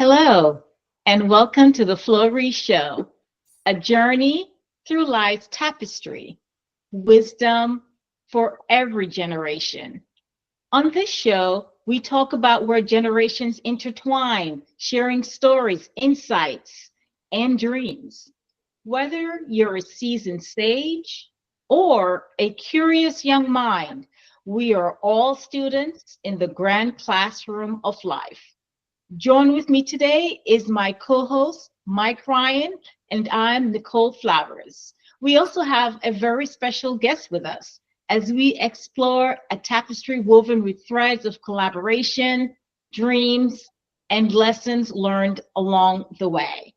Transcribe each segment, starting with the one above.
Hello, and welcome to the FlowRy Show, a journey through life's tapestry, wisdom for every generation. On this show, we talk about where generations intertwine, sharing stories, insights, and dreams. Whether you're a seasoned sage or a curious young mind, we are all students in the grand classroom of life. Join with me today is my co-host, Mike Ryan, and I'm Nicole Flowers. We also have a very special guest with us as we explore a tapestry woven with threads of collaboration, dreams, and lessons learned along the way.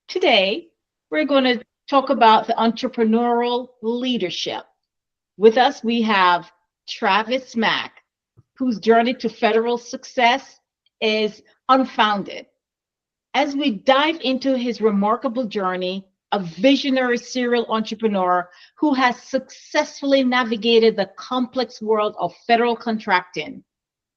Today, we're going to talk about the entrepreneurial leadership. With us, we have Travis Mack, whose journey to federal success is unfounded. As we dive into his remarkable journey, a visionary serial entrepreneur who has successfully navigated the complex world of federal contracting,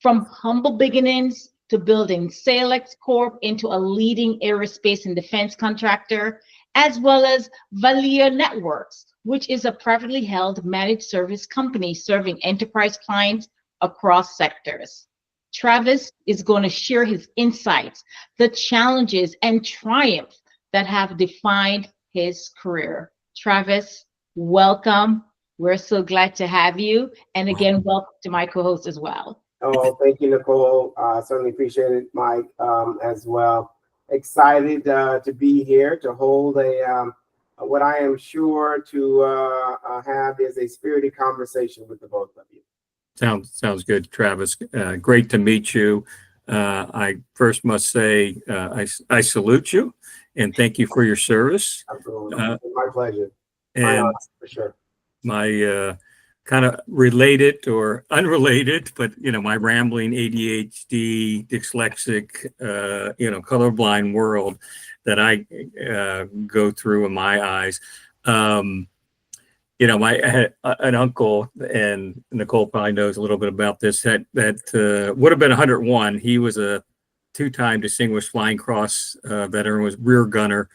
from humble beginnings to building Saalex Corp into a leading aerospace and defense contractor, as well as Valia Networks, which is a privately held managed service company serving enterprise clients across sectors. Travis is going to share his insights, the challenges and triumphs that have defined his career. Travis, welcome. We're so glad to have you. And again, welcome to my co-host as well. Oh, thank you, Nicole. Certainly appreciate it, Mike, as well. Excited to be here to hold what I am sure to have is a spirited conversation with the both of you. Sounds good, Travis. Great to meet you. I first must say I salute you and thank you for your service. Absolutely, my pleasure. And honor, for sure. My kind of related or unrelated, but my rambling ADHD, dyslexic, colorblind world that I go through in my eyes. I had an uncle, and Nicole probably knows a little bit about this, that would have been 101. He was a two-time Distinguished Flying Cross veteran, was rear gunner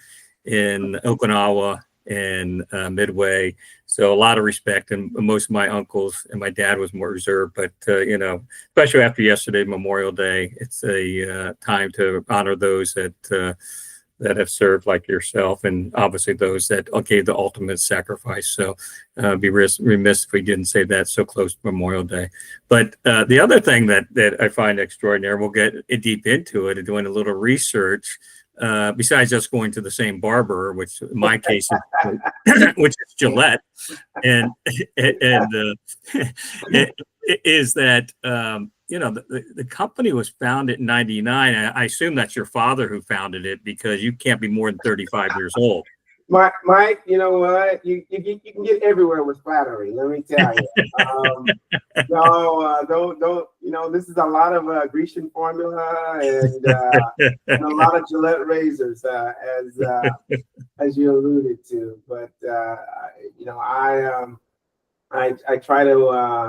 in Okinawa and Midway. So a lot of respect, and most of my uncles and my dad was more reserved. But, especially after yesterday, Memorial Day, it's a time to honor those that have served like yourself, and obviously those that gave the ultimate sacrifice. So be remiss if we didn't say that so close to Memorial Day. But the other thing that I find extraordinary, we'll get deep into it and doing a little research, besides just going to the same barber, which in my case which is Gillette, and is that the company was founded in 99. I assume that's your father who founded it, because you can't be more than 35 years old. Mike, you know what? You can get everywhere with flattery. Let me tell you. Don't. This is a lot of Grecian formula and a lot of Gillette razors, as you alluded to. But I try to.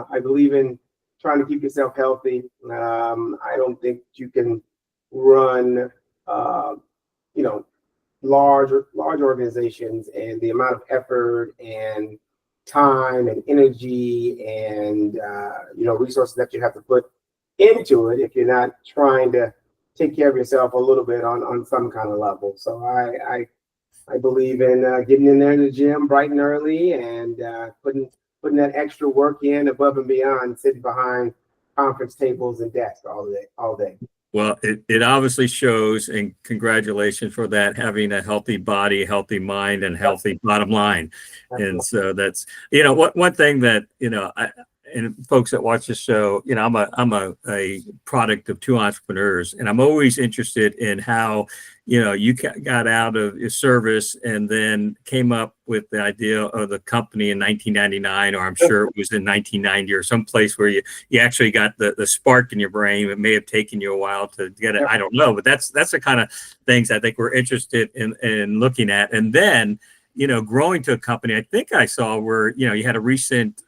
I believe in trying to keep yourself healthy. I don't think you can run, large organizations, and the amount of effort and time and energy and resources that you have to put into it if you're not trying to take care of yourself a little bit on some kind of level. So I believe in getting in there in the gym bright and early and putting that extra work in above and beyond sitting behind conference tables and desks all day. Well, it obviously shows, and congratulations for that, having a healthy body, healthy mind, and healthy bottom line. Absolutely. And so that's, one thing that, and folks that watch the show, I'm a product of two entrepreneurs, and I'm always interested in how, you got out of your service and then came up with the idea of the company in 1999, or I'm sure it was in 1990 or someplace where you actually got the spark in your brain. It may have taken you a while to get it. I don't know, but that's the kind of things I think we're interested in looking at. And then, growing to a company. I think I saw where, you had a recent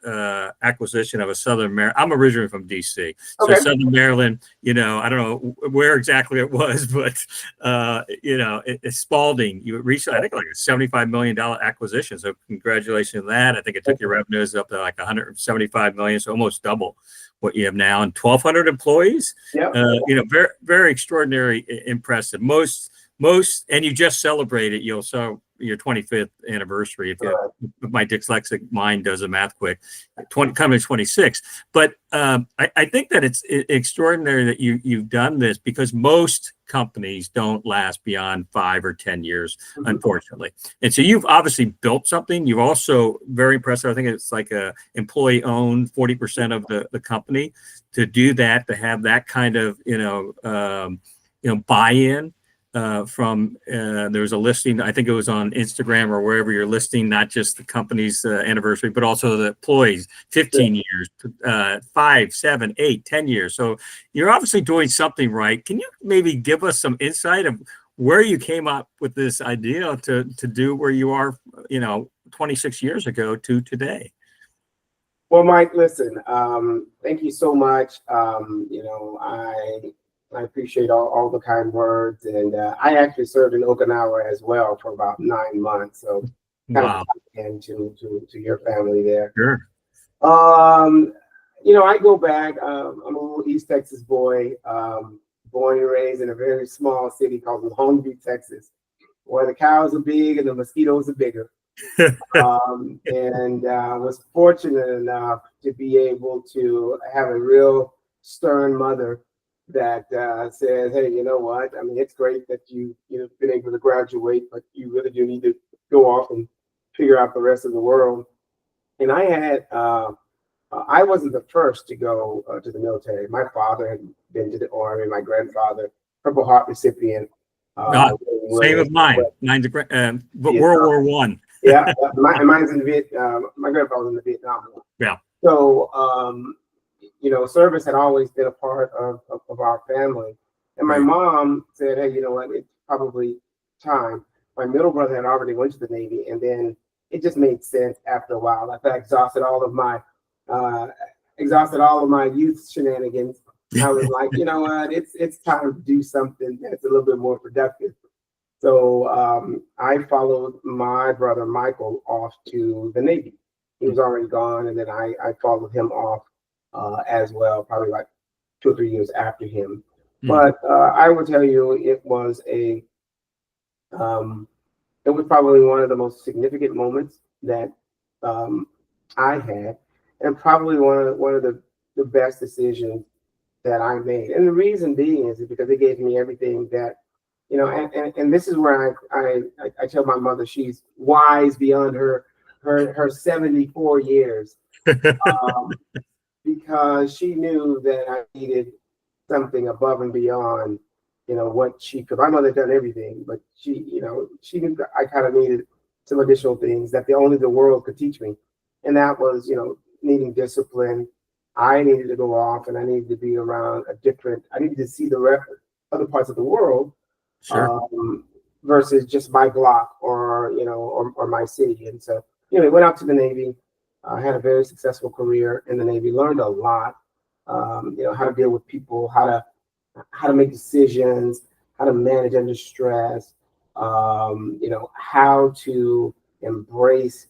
acquisition of a Southern Maryland. I'm originally from DC. So Okay. Southern Maryland, I don't know where exactly it was, but, it's Spalding. You recently, I think like a $75 million acquisition. So congratulations on that. I think it took your revenues up to like 175 million. So almost double what you have now, and 1,200 employees. Yeah. Very, very extraordinary, impressive. Most, and you just celebrated, so your 25th anniversary. If my dyslexic mind does the math quick, coming 26. But I think that it's extraordinary that you've done this, because most companies don't last beyond 5 or 10 years, unfortunately. And so you've obviously built something. You've also very impressive. I think it's like a employee owned 40% of the company. To do that, to have that kind of buy-in. From there was a listing, I think it was on Instagram or wherever you're listing, not just the company's anniversary, but also the employees, 15 years, 5, 7, 8, 10 years. So you're obviously doing something right. Can you maybe give us some insight of where you came up with this idea to do where you are, 26 years ago to today? Well, Mike, listen, thank you so much. I appreciate all the kind words, and I actually served in Okinawa as well for about 9 months. So kind of into to your family there. Sure. I go back. I'm a little East Texas boy, born and raised in a very small city called Longview, Texas, where the cows are big and the mosquitoes are bigger. And was fortunate enough to be able to have a real stern mother that says, hey, you know what? I mean, it's great that you've been able to graduate, but you really do need to go off and figure out the rest of the world. And I had, I wasn't the first to go to the military. My father had been to the Army, my grandfather, Purple Heart recipient. Same with mine. Mine's but World War One. Yeah, mine's in the my grandfather was in the Vietnam War. Yeah. So, service had always been a part of our family. And my mom said, hey, you know what, it's probably time. My middle brother had already went to the Navy, and then it just made sense after a while. I exhausted all of my youth shenanigans. I was like, you know what, it's time to do something that's a little bit more productive. So I followed my brother Michael off to the Navy. He was already gone, and then I followed him off as well, probably like 2 or 3 years after him. But I will tell you, it was probably one of the most significant moments that I had, and probably one of the best decisions that I made. And the reason being is because it gave me everything that, and this is where I tell my mother she's wise beyond her 74 years, because she knew that I needed something above and beyond, what she could. My mother had done everything, but she knew I kind of needed some additional things that only the world could teach me. And that was, needing discipline. I needed to go off, and I needed to be around I needed to see the other parts of the world. Sure. Versus just my block or my city. And so, went out to the Navy. I had a very successful career in the Navy, learned a lot, how to deal with people, how to make decisions, how to manage under stress, how to embrace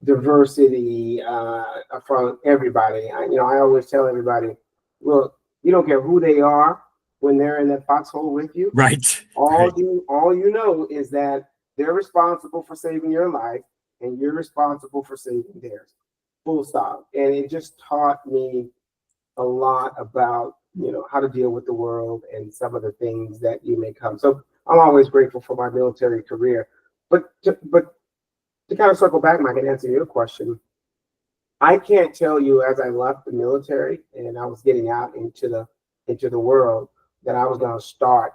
diversity from everybody. I always tell everybody, look, you don't care who they are when they're in that foxhole with you. Right. All you know is that they're responsible for saving your life, and you're responsible for saving theirs. Full stop. And it just taught me a lot about, how to deal with the world and some of the things that you may come. So I'm always grateful for my military career. But to kind of circle back, Mike, and answer your question, I can't tell you as I left the military and I was getting out into the world that I was going to start,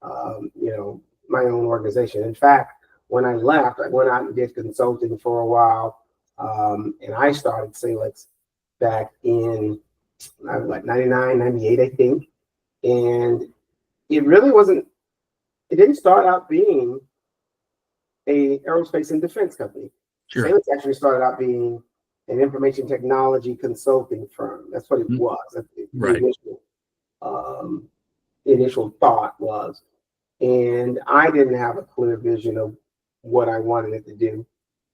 my own organization. In fact, when I left, I went out and did consulting for a while. And I started Saalex back in 99, 98, I think. And it really it didn't start out being a aerospace and defense company. Sure. Saalex actually started out being an information technology consulting firm. That's what it was. Right. The initial thought was. And I didn't have a clear vision of what I wanted it to do.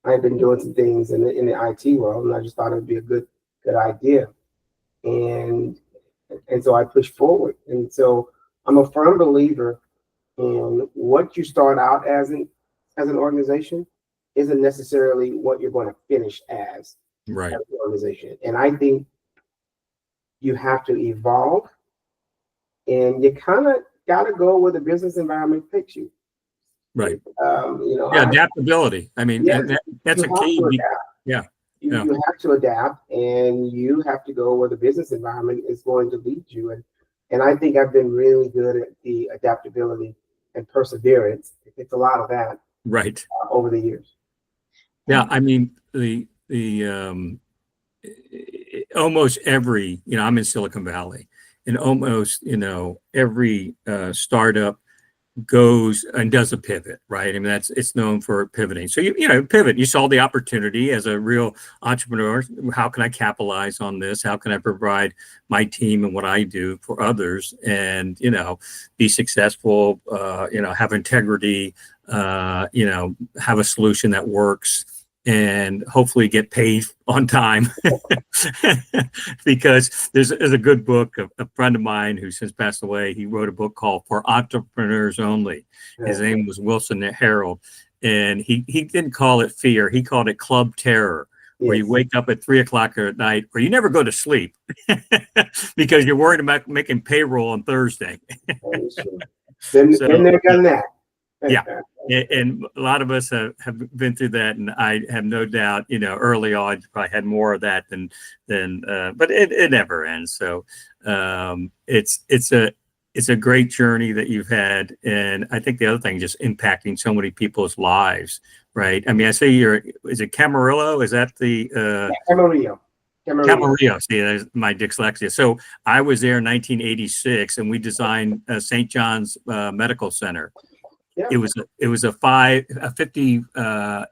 I had been doing some things in the IT world, and I just thought it would be a good idea. And so I pushed forward. And so I'm a firm believer in what you start out as an organization isn't necessarily what you're going to finish as Right. an organization. And I think you have to evolve, and you kind of got to go where the business environment takes you. Right. Yeah, adaptability. I mean, yeah, that's a key. Yeah. You have to adapt, and you have to go where the business environment is going to lead you. And I think I've been really good at the adaptability and perseverance. It's a lot of that. Right. Over the years. Yeah. I mean, the almost every, I'm in Silicon Valley, and almost, every startup goes and does a pivot, right? I mean, it's known for pivoting. So you pivot. You saw the opportunity as a real entrepreneur. How can I capitalize on this? How can I provide my team and what I do for others, and be successful? Have integrity. Have a solution that works, and hopefully get paid on time. Because there's a good book, a friend of mine who since passed away, he wrote a book called For Entrepreneurs Only. His name was Wilson Harold. And he didn't call it fear. He called it club terror, where you wake up at 3:00 at night, or you never go to sleep because you're worried about making payroll on Thursday. Then they've done that. Yeah. And a lot of us have been through that, and I have no doubt, early on, you probably had more of that than but it never ends. So it's a great journey that you've had, and I think the other thing, just impacting so many people's lives, right? I mean, I say is it Camarillo? Is that the Camarillo? Camarillo. See, that's my dyslexia. So I was there in 1986, and we designed St. John's Medical Center. Yeah. It was a 50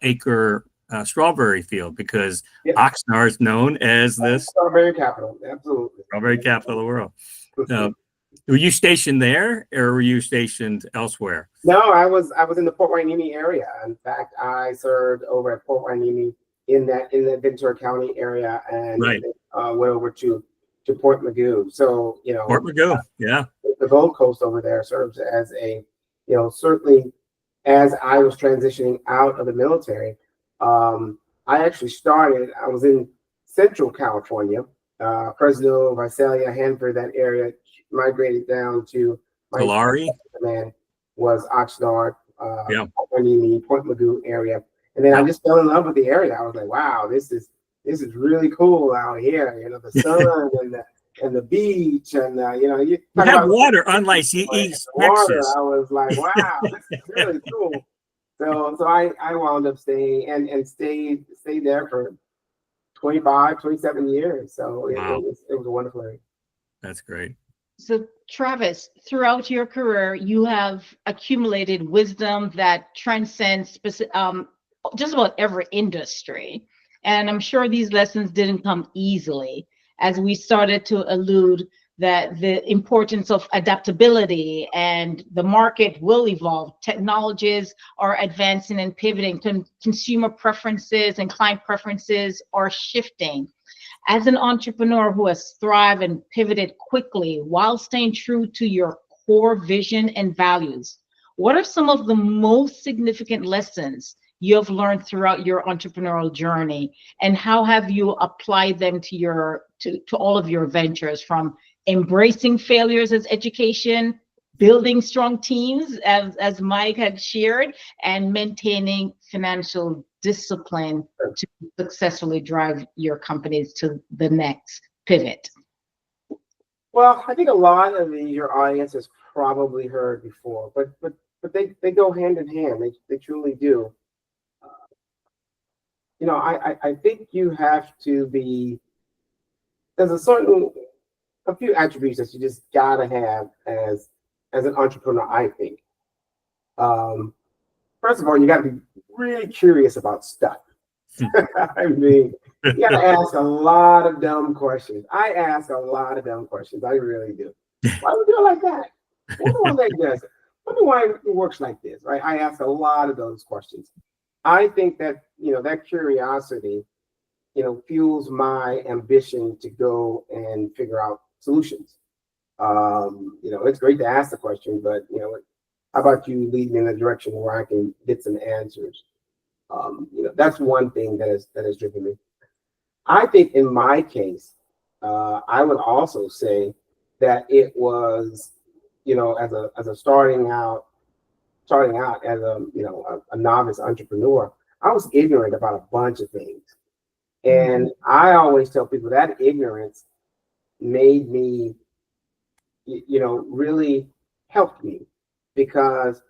acre strawberry field, because Oxnard is known as this strawberry capital. Absolutely. Strawberry capital of the world. Were you stationed there, or were you stationed elsewhere? No, I was in the Port Hueneme area. In fact, I served over at Port Hueneme in the Ventura County area, and went over to Port Magoo. So Port Magoo, yeah. The Gold Coast over there serves as a certainly, as I was transitioning out of the military, I was in Central California, Fresno, Visalia, Hanford, that area, migrated down to my command was Oxnard, Port Hueneme, Port Magoo area. And then I just fell in love with the area. I was like, wow, this is really cool out here, the sun and the beach, and you have water, unlike East Texas. I was like, wow, this is really cool. So I wound up staying and stayed there for 25, 27 years. So wow. It was a wonderful area. That's great. So Travis, throughout your career, you have accumulated wisdom that transcends just about every industry. And I'm sure these lessons didn't come easily, as we started to allude that the importance of adaptability, and the market will evolve. Technologies are advancing and pivoting. Consumer preferences and client preferences are shifting. As an entrepreneur who has thrived and pivoted quickly while staying true to your core vision and values, what are some of the most significant lessons you have learned throughout your entrepreneurial journey, and how have you applied them to all of your ventures, from embracing failures as education, building strong teams, as Mike had shared, and maintaining financial discipline to successfully drive your companies to the next pivot? Well, I think a lot of your audience has probably heard before, but they go hand in hand. They truly do. I think you have to be. There's a few attributes that you just gotta have as an entrepreneur, I think. first of all, you got to be really curious about stuff. I mean, you got to ask a lot of dumb questions. I ask a lot of dumb questions. I really do. Why do we do it like that? Wonder why that does it? Wonder why it works like this, right? I ask a lot of those questions. I think that, that curiosity, fuels my ambition to go and figure out solutions. It's great to ask the question, but, how about you lead me in a direction where I can get some answers? That's one thing that has driven me. I think in my case, I would also say that it was, as a starting out as a novice entrepreneur, I was ignorant about a bunch of things. And I always tell people that ignorance made me, really helped me, because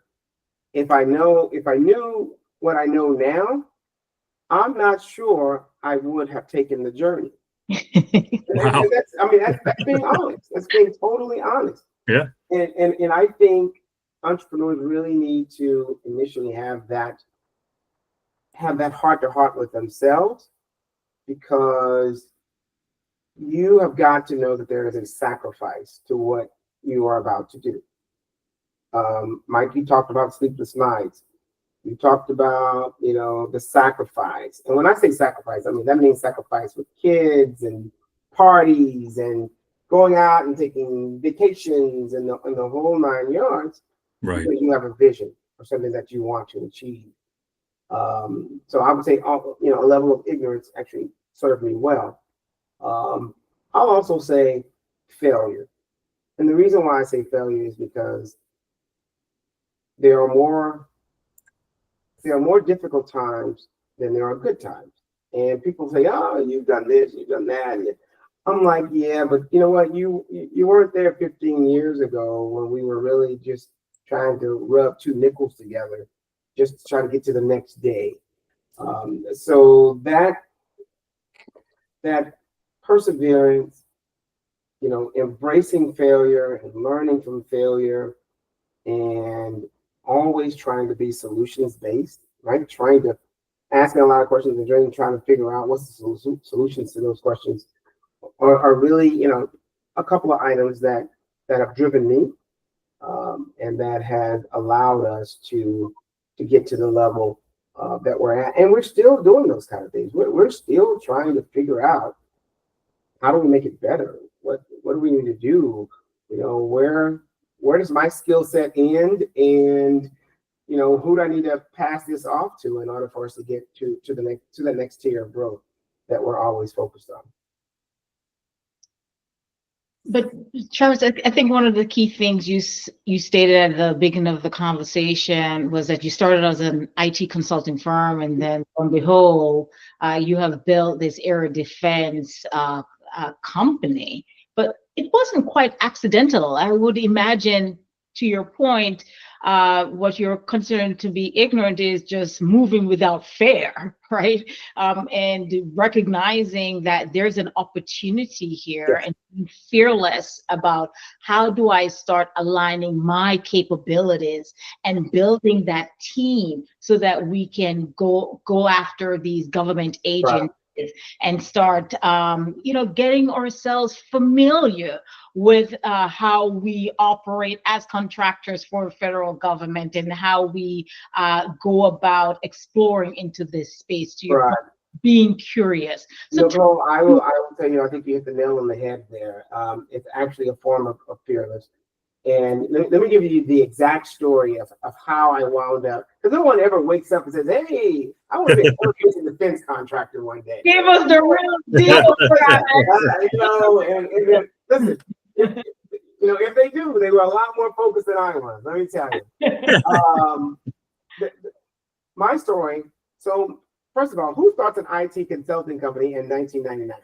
if I knew what I know now, I'm not sure I would have taken the journey. Wow. And that's being honest. That's being totally honest. Yeah. And I think entrepreneurs really need to initially have that heart to heart with themselves, because you have got to know that there is a sacrifice to what you are about to do. Mike, you talked about sleepless nights. You talked about, the sacrifice. And when I say sacrifice, I mean, that means sacrifice with kids and parties and going out and taking vacations and the whole 9 yards. Right. Because you have a vision or something that you want to achieve. So I would say, a level of ignorance actually served me well. I'll also say failure. And the reason why I say failure is because there are more difficult times than there are good times. And people say, oh, you've done this, you've done that. And I'm like, yeah, but you know what? You weren't there 15 years ago when we were really just trying to rub two nickels together just to try to get to the next day. So that perseverance, embracing failure and learning from failure, and always trying to be solutions based, right? Asking a lot of questions and trying to figure out what's the solutions to those questions are really, a couple of items that have driven me, and that has allowed us to get to the level that we're at. And we're still doing those kind of things. We're still trying to figure out, how do we make it better? What do we need to do? Where does my skill set end? And, who do I need to pass this off to in order for us to get to the next tier of growth that we're always focused on? But Travis, I think one of the key things you stated at the beginning of the conversation was that you started as an IT consulting firm, and then, lo and behold, you have built this air defense company. But it wasn't quite accidental. I would imagine, to your point, what you're considered to be ignorant is just moving without fear, right? And recognizing that there's an opportunity here, and being fearless about how do I start aligning my capabilities and building that team so that we can go after these government agents. Right. And start, getting ourselves familiar with how we operate as contractors for federal government, and how we go about exploring into this space. To your point, being curious. So, I will tell you, I think you hit the nail on the head there. It's actually a form of fearless. And let me give you the exact story of how I wound up. Because no one ever wakes up and says, hey, I want to be a defense contractor one day. Give us the real deal. And listen, if they do, they were a lot more focused than I was. Let me tell you. My story. So first of all, who starts an IT consulting company in 1999?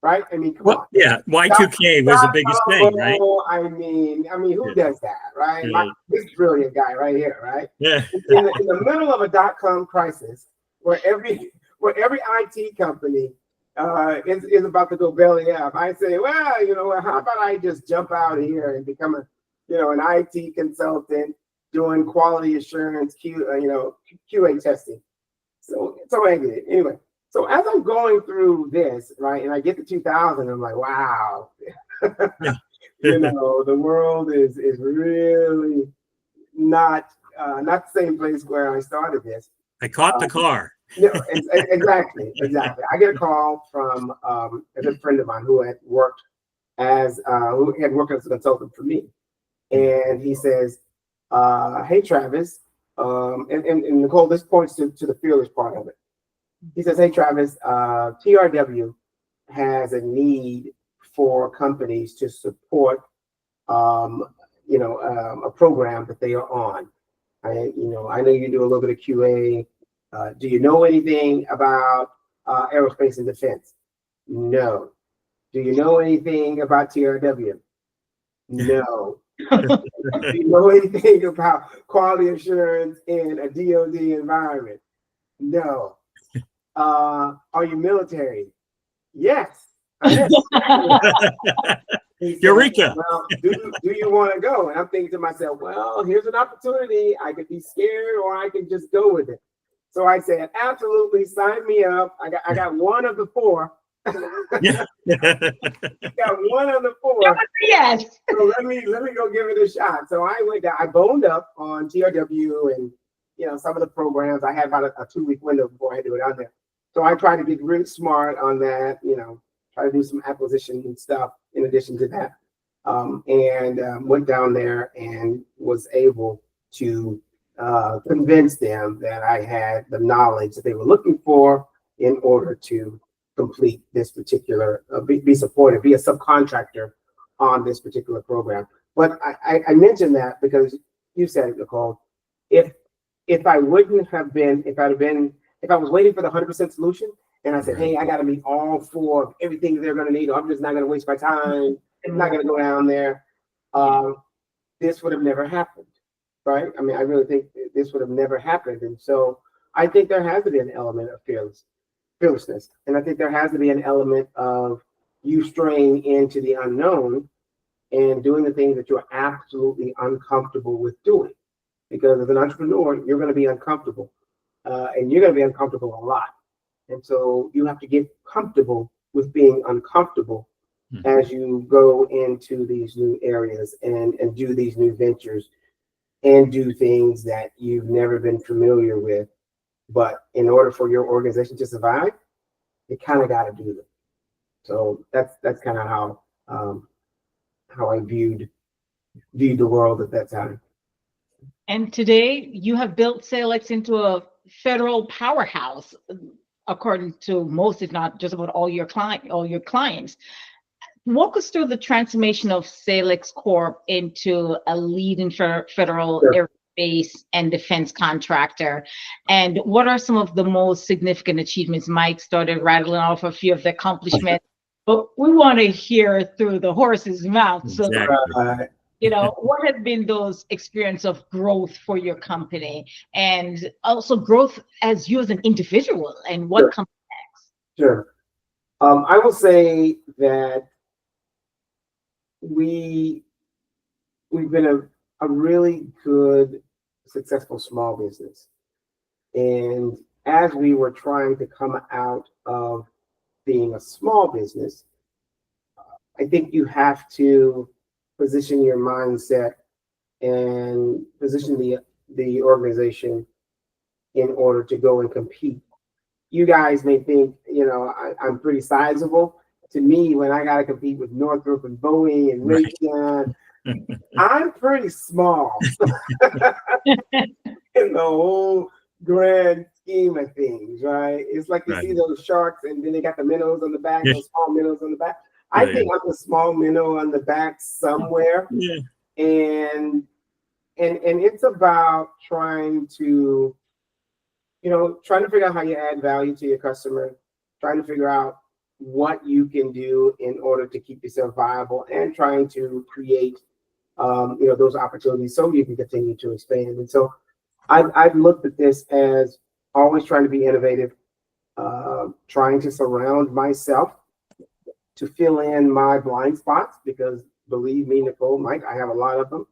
Right? I mean, come on. Yeah, Y2K was the biggest thing, right? I mean, who does that, right? This brilliant guy right here, right? Yeah. In the middle of a .com crisis, where every IT company is about to go belly up, I say, well, how about I just jump out here and become an IT consultant, doing quality assurance, QA testing. So I did it. Anyway, so as I'm going through this, right, and I get to 2000, I'm like, wow, the world is really not the same place where I started this. I caught the car. Exactly. I get a call from a good friend of mine who had worked as a consultant for me, and he says, "Hey, Travis," and Nicole, this points to the fearless part of it. He says, "Hey, Travis, TRW has a need for companies to support, a program that they are on. I know you do a little bit of QA. Do you know anything about aerospace and defense? No. Do you know anything about TRW? No. Do you know anything about quality assurance in a DoD environment? No. Are you military? Yes, I am." Eureka! Well, do you want to go? And I'm thinking to myself, well, here's an opportunity. I could be scared or I could just go with it. So I said, absolutely, sign me up. I got one of the four. Yeah. Got one of the four. Yes. So let me go give it a shot. So I went down. I boned up on TRW and some of the programs. I had about a 2-week window before I had to go down there. So I tried to get really smart on that. Try to do some acquisition and stuff in addition to that, and went down there and was able to convince them that I had the knowledge that they were looking for in order to complete this particular, be supported, be a subcontractor on this particular program. But I mentioned that because you said it, Nicole. If I wouldn't have been, if I was waiting for the 100% solution, and I said, hey, I got to meet all four of everything they're going to need, or I'm just not going to waste my time. I'm not going to go down there. This would have never happened, right? I mean, I really think this would have never happened. And so I think there has to be an element of fearlessness. And I think there has to be an element of you straying into the unknown and doing the things that you're absolutely uncomfortable with doing. Because as an entrepreneur, you're going to be uncomfortable. And you're going to be uncomfortable a lot. And so you have to get comfortable with being uncomfortable as you go into these new areas and do these new ventures and do things that you've never been familiar with. But in order for your organization to survive, you kind of got to do them. So that's kind of how I viewed the world at that time. And today you have built Saalex into a federal powerhouse, according to most, if not just about all your clients. Walk us through the transformation of Saalex Corp into a leading federal aerospace and defense contractor. And what are some of the most significant achievements? Mike started rattling off a few of the accomplishments, but we want to hear through the horse's mouth. Exactly. So, what have been those experiences of growth for your company, and also growth as you as an individual, and what comes next? Sure. I will say that we've been a really good, successful small business. And as we were trying to come out of being a small business, I think you have to position your mindset and position the organization in order to go and compete. You guys may think, I'm pretty sizable. To me, when I got to compete with Northrop and Boeing and Raytheon, I'm pretty small in the whole grand scheme of things, right? It's like you see those sharks and then they got the minnows on the back, those small minnows on the back. I think I'm a small minnow on the back somewhere. Yeah. And it's about trying to figure out how you add value to your customer, trying to figure out what you can do in order to keep yourself viable, and trying to create those opportunities so you can continue to expand. And so I've looked at this as always trying to be innovative, trying to surround myself to fill in my blind spots, because believe me, Nicole, Mike, I have a lot of them.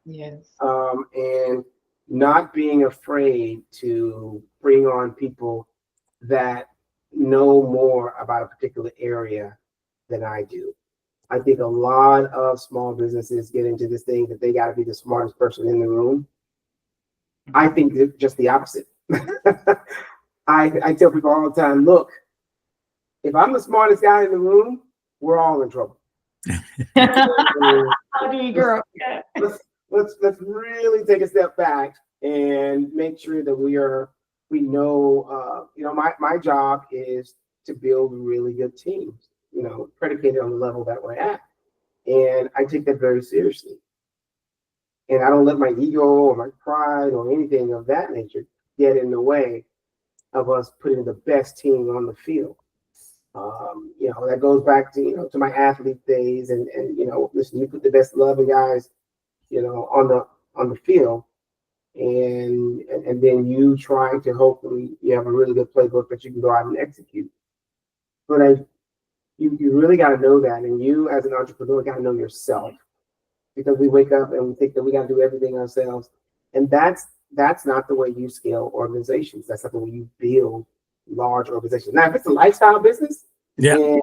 Yes. And not being afraid to bring on people that know more about a particular area than I do. I think a lot of small businesses get into this thing that they got to be the smartest person in the room. I think just the opposite. I tell people all the time, look, if I'm the smartest guy in the room, we're all in trouble. How do you grow? Let's really take a step back and make sure that we know, my job is to build really good teams, predicated on the level that we're at. And I take that very seriously. And I don't let my ego or my pride or anything of that nature get in the way of us putting the best team on the field. That goes back to, to my athlete days and listen, you put the best 11 guys, on the field, and then you try to hopefully you have a really good playbook that you can go out and execute. But you really got to know that, and you as an entrepreneur got to know yourself, because we wake up and we think that we got to do everything ourselves, and that's not the way you scale organizations. That's not the way you build large organizations. Now, if it's a lifestyle business, and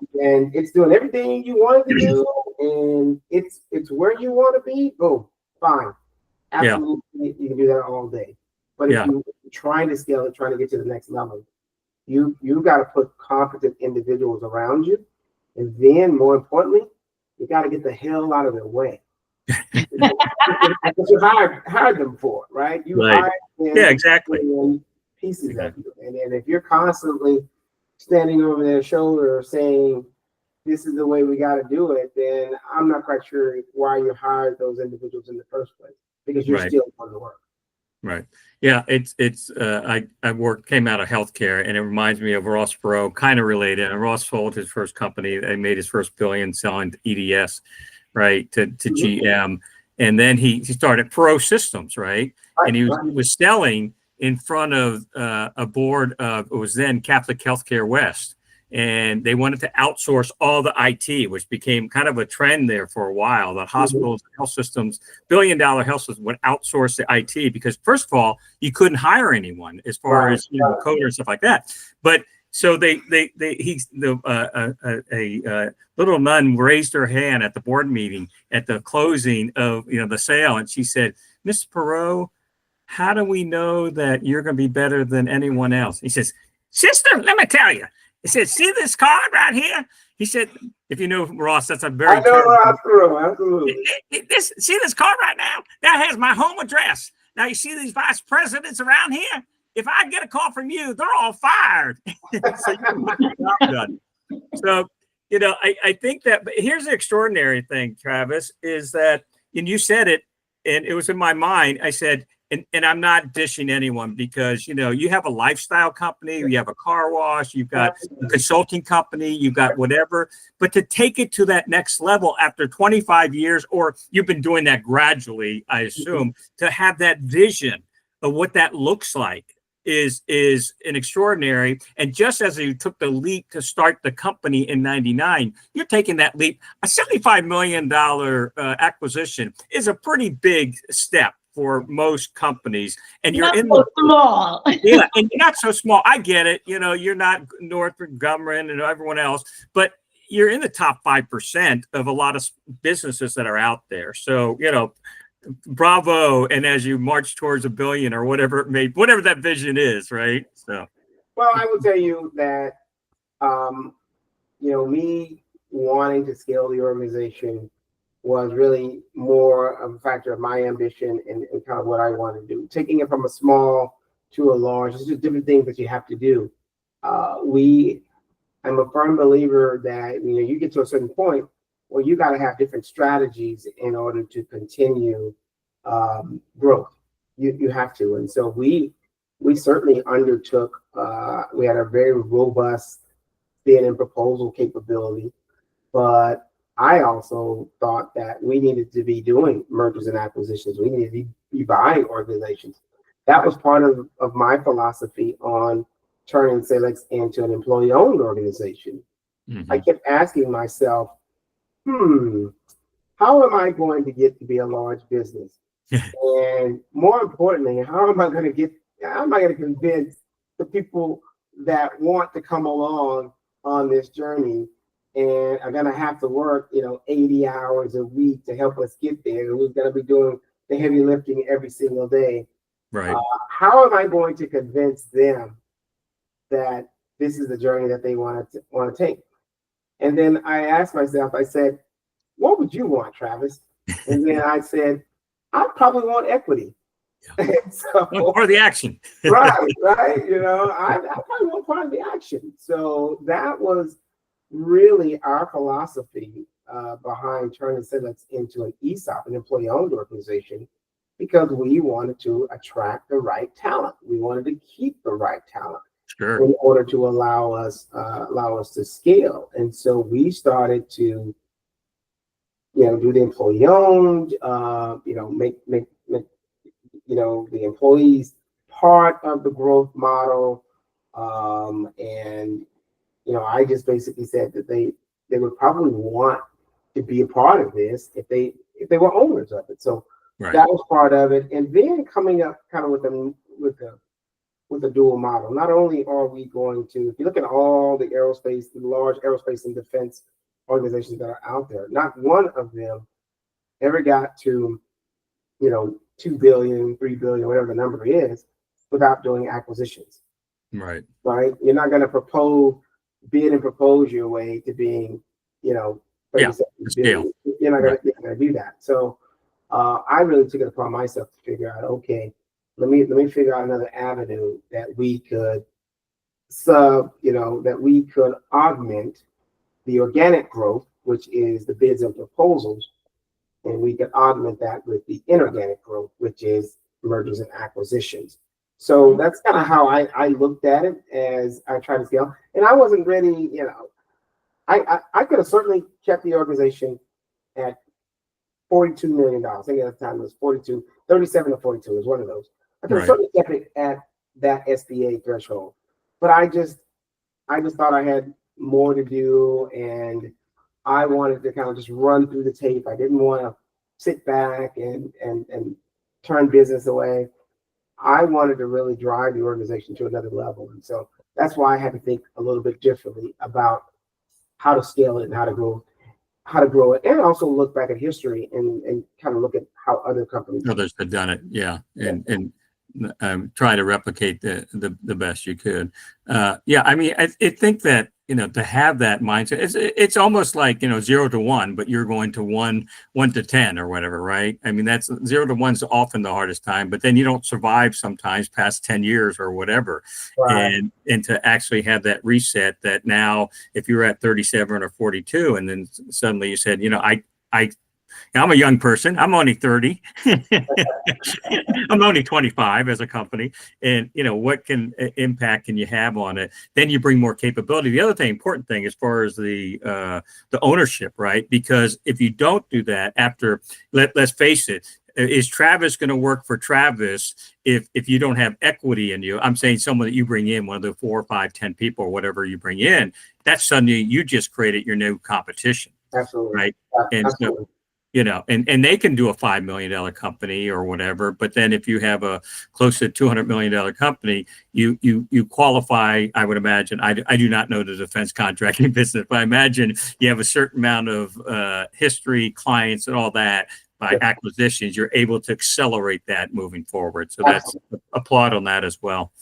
it's doing everything you want it to do, and it's where you want to be, boom, fine, absolutely, you can do that all day. But if you're trying to scale it, trying to get to the next level, you got to put competent individuals around you, and then more importantly, you got to get the hell out of their way. That's what you hired them for, right? You hired them, exactly. Pieces of you, and if you're constantly standing over their shoulder saying, "This is the way we got to do it," then I'm not quite sure why you hired those individuals in the first place, because you're still on the work. Right. Yeah. I came out of healthcare, and it reminds me of Ross Perot, kind of related. And Ross sold his first company. They made his first $1 billion selling EDS, right, to GM. And then he started Perot Systems, right? And he was selling in front of a board of, it was then Catholic Healthcare West. And they wanted to outsource all the IT, which became kind of a trend there for a while. The hospitals, health systems, billion-dollar health systems would outsource the IT because, first of all, you couldn't hire anyone as far as coders and stuff like that. But so a little nun raised her hand at the board meeting at the closing of the sale, and she said, "Mr. Perot, how do we know that you're going to be better than anyone else?" He says, "Sister, let me tell you." He said, "See this card right here?" He said, if you know Ross, that's a very... I know Ross Perot, absolutely. See this card right now? That has my home address. Now, you see these vice presidents around here? If I get a call from you, they're all fired. So, I think that, but here's the extraordinary thing, Travis, is that, and you said it, and it was in my mind, I said, and I'm not dishing anyone, because, you have a lifestyle company, you have a car wash, you've got a consulting company, you've got whatever, but to take it to that next level after 25 years, or you've been doing that gradually, I assume, to have that vision of what that looks like is an extraordinary. And just as you took the leap to start the company in 99, you're taking that leap. A $75 million acquisition is a pretty big step for most companies, and you're small. And you're not so small. I get it. You're not Northrop Grumman and everyone else, but you're in the top 5% of a lot of businesses that are out there. So, bravo. And as you march towards $1 billion or whatever whatever that vision is, right? So, well, I will tell you that, me wanting to scale the organization was really more of a factor of my ambition and kind of what I want to do. Taking it from a small to a large, it's just different things that you have to do. I'm a firm believer that, you get to a certain point where you got to have different strategies in order to continue growth. You have to. And so we certainly undertook, we had a very robust bid and proposal capability, but I also thought that we needed to be doing mergers and acquisitions. We needed to be buying organizations. That was part of my philosophy on turning Saalex into an employee-owned organization. Mm-hmm. I kept asking myself, how am I going to get to be a large business? And more importantly, how am I going to convince the people that want to come along on this journey and are going to have to work, 80 hours a week to help us get there? Who's going to be doing the heavy lifting every single day? Right. How am I going to convince them that this is the journey that they want to take? And then I asked myself, I said, what would you want, Travis? And then I said, I probably want equity. Yeah. So, part of the action. right. I probably want part of the action. So that was really our philosophy behind turning Saalex into an ESOP, an employee-owned organization, because we wanted to attract the right talent. We wanted to keep the right talent. Sure. In order to allow us to scale. And so we started to, do the employee owned, make the employees part of the growth model. And I just basically said that they would probably want to be a part of this if they were owners of it. So right. That was part of it. And then coming up kind of with a dual model. Not only are we going to, if you look at all the large aerospace and defense organizations that are out there, not one of them ever got to, 2 billion, 3 billion, whatever the number is, without doing acquisitions. Right. Right. You're not going to bid and propose your way to being, 37 billion. You're not going to do that. So I really took it upon myself to figure out, okay, let me figure out another avenue that we could that we could augment the organic growth, which is the bids and proposals, and we could augment that with the inorganic growth, which is mergers and acquisitions. So that's kind of how I looked at it as I tried to scale. And I wasn't ready, I could have certainly kept the organization at $42 million. I think at the time it was 37 to 42 was one of those. I could have certainly kept it at that SBA threshold, but I just thought I had more to do, and I wanted to kind of just run through the tape. I didn't want to sit back and turn business away. I wanted to really drive the organization to another level, and so that's why I had to think a little bit differently about how to scale it and how to grow it, and also look back at history and kind of look at how other companies have done it. Yeah. And try to replicate the best you could. I mean, I think that, to have that mindset, it's almost like, 0 to 1, but you're going to 1 to 10 or whatever, right? I mean, that's 0 to 1's often the hardest time, but then you don't survive sometimes past 10 years or whatever. Right. And to actually have that reset, that now if you're at 37 or 42, and then suddenly you said, I'm a young person. I'm only 30. I'm only 25 as a company. And, what impact can you have on it? Then you bring more capability. The other important thing as far as the ownership, right? Because if you don't do that let's face it, is Travis going to work for Travis if you don't have equity in you? I'm saying someone that you bring in, one of the 4 or 5, 10 people or whatever you bring in, that's suddenly you just created your new competition. Absolutely. Right. And absolutely. And they can do a $5 million company or whatever, but then if you have a close to $200 million company, you qualify. I would imagine. I do not know the defense contracting business, but I imagine you have a certain amount of history, clients, and all that. By acquisitions, you're able to accelerate that moving forward. So that's applaud on that as well.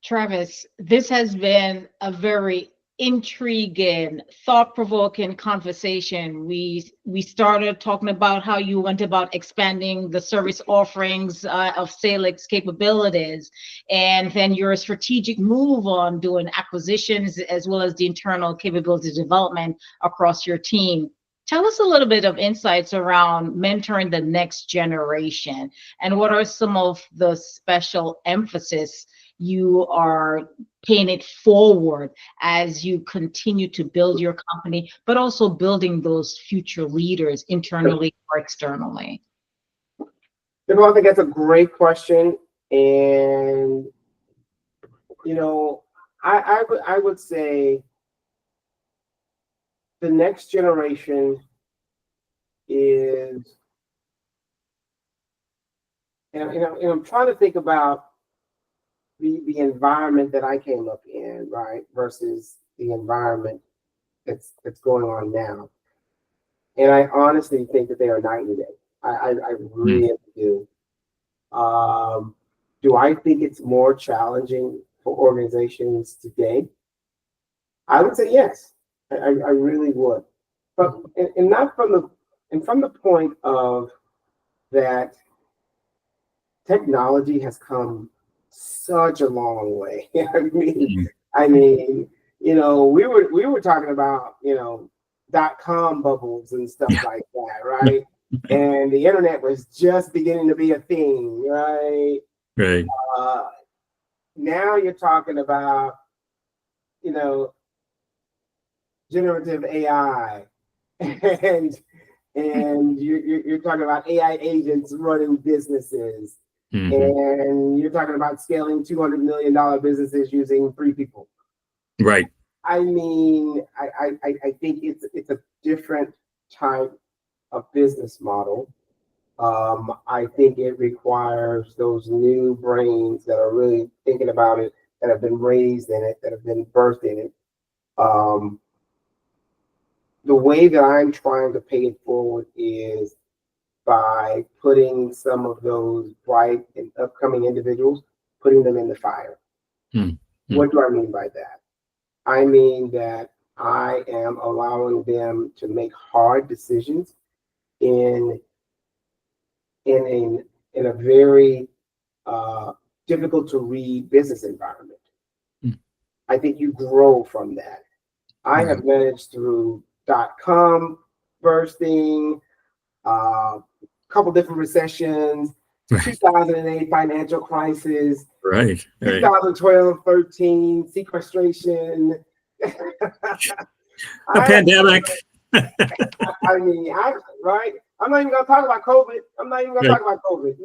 Travis, this has been a very intriguing, thought-provoking conversation. We started talking about how you went about expanding the service offerings of Saalex capabilities, and then your strategic move on doing acquisitions as well as the internal capability development across your team. Tell us a little bit of insights around mentoring the next generation, and what are some of the special emphasis you are paying it forward as you continue to build your company, but also building those future leaders internally or externally? I think that's a great question. And, I would say the next generation is and I'm trying to think about the environment that I came up in, right, versus the environment that's going on now. And I honestly think that they are night and day. I really do. Do I think it's more challenging for organizations today? I would say yes. I really would. But and not from the point of that technology has come such a long way. I mean, we were talking about, .com bubbles and stuff like that, right? And the internet was just beginning to be a thing, right? Right. Now you're talking about, generative AI, and you're talking about AI agents running businesses, and you're talking about scaling $200 million businesses using 3 people. Right. I mean, I think it's a different type of business model. I think it requires those new brains that are really thinking about it, that have been raised in it, that have been birthed in it. The way that I'm trying to pay it forward is by putting some of those bright and upcoming individuals, putting them in the fire. What do I mean by that? I mean that I am allowing them to make hard decisions in a very difficult to read business environment. I think you grow from that. I have managed through .com bursting, couple different recessions, 2008 financial crisis, right. 2012, 13 sequestration, pandemic. I mean, right? I'm not even gonna talk about COVID. Not even gonna talk about COVID.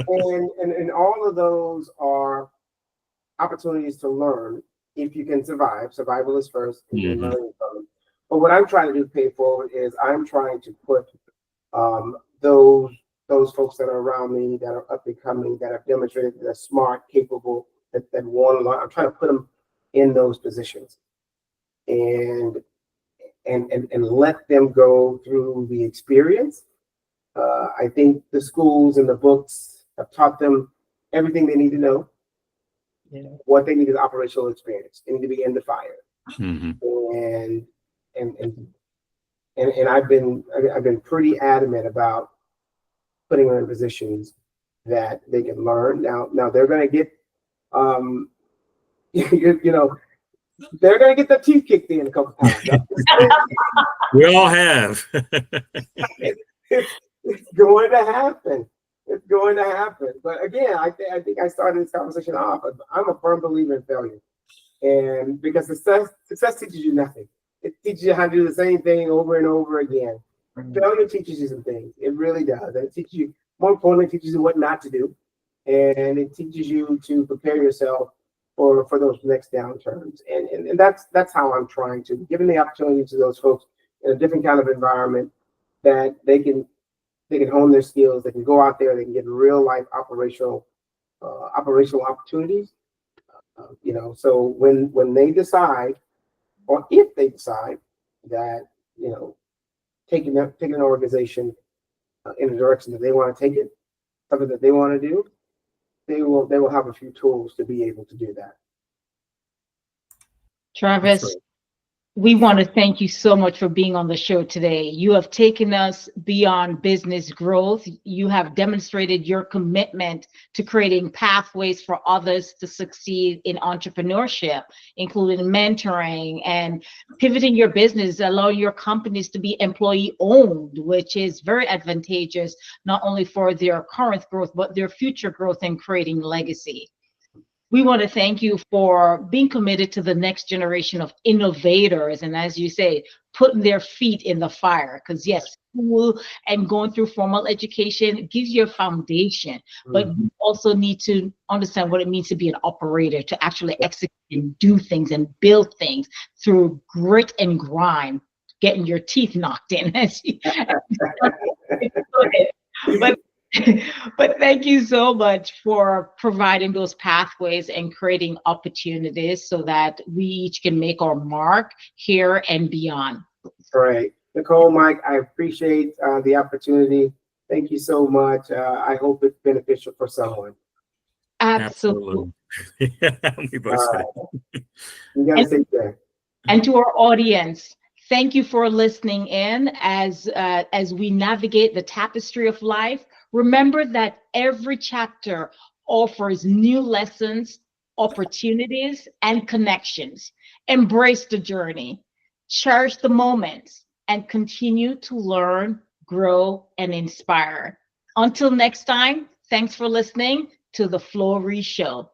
And all of those are opportunities to learn if you can survive. Survival is first, and then learning from them. But what I'm trying to do, pay forward, is I'm trying to put those folks that are around me, that are up and coming, that have demonstrated that are smart, capable, that want to learn. I'm trying to put them in those positions, and let them go through the experience. I think the schools and the books have taught them everything they need to know. What they need is operational experience. They need to be in the fire. And I've been pretty adamant about putting them in positions that they can learn. Now they're going to get they're going to get their teeth kicked in a couple times. We all have. It's going to happen. It's going to happen. But again, I think I started this conversation off. I'm a firm believer in failure. And because success teaches you nothing. It teaches you how to do the same thing over and over again. Failure teaches you some things. It really does. And it teaches you, more importantly, it teaches you what not to do. And it teaches you to prepare yourself for those next downturns. And that's how I'm trying to, giving the opportunity to those folks in a different kind of environment, that they can hone their skills, they can go out there, they can get real life operational opportunities. So when they decide, or if they decide that, taking an organization in the direction that they want to take it, something that they want to do, they will have a few tools to be able to do that. Travis, we want to thank you so much for being on the show today. You have taken us beyond business growth. You have demonstrated your commitment to creating pathways for others to succeed in entrepreneurship, including mentoring and pivoting your business, allowing your companies to be employee owned, which is very advantageous, not only for their current growth, but their future growth and creating legacy. We want to thank you for being committed to the next generation of innovators. And as you say, putting their feet in the fire. Because yes, school and going through formal education gives you a foundation, but you also need to understand what it means to be an operator, to actually execute and do things and build things through grit and grind, getting your teeth knocked in. But but thank you so much for providing those pathways and creating opportunities so that we each can make our mark here and beyond. All right. Nicole, Mike, I appreciate the opportunity. Thank you so much. I hope it's beneficial for someone. Absolutely. Yeah, we both said it. You guys take care. And to our audience, thank you for listening in as we navigate the tapestry of life. Remember that every chapter offers new lessons, opportunities, and connections. Embrace the journey, cherish the moments, and continue to learn, grow, and inspire. Until next time, thanks for listening to the FlowRy Show.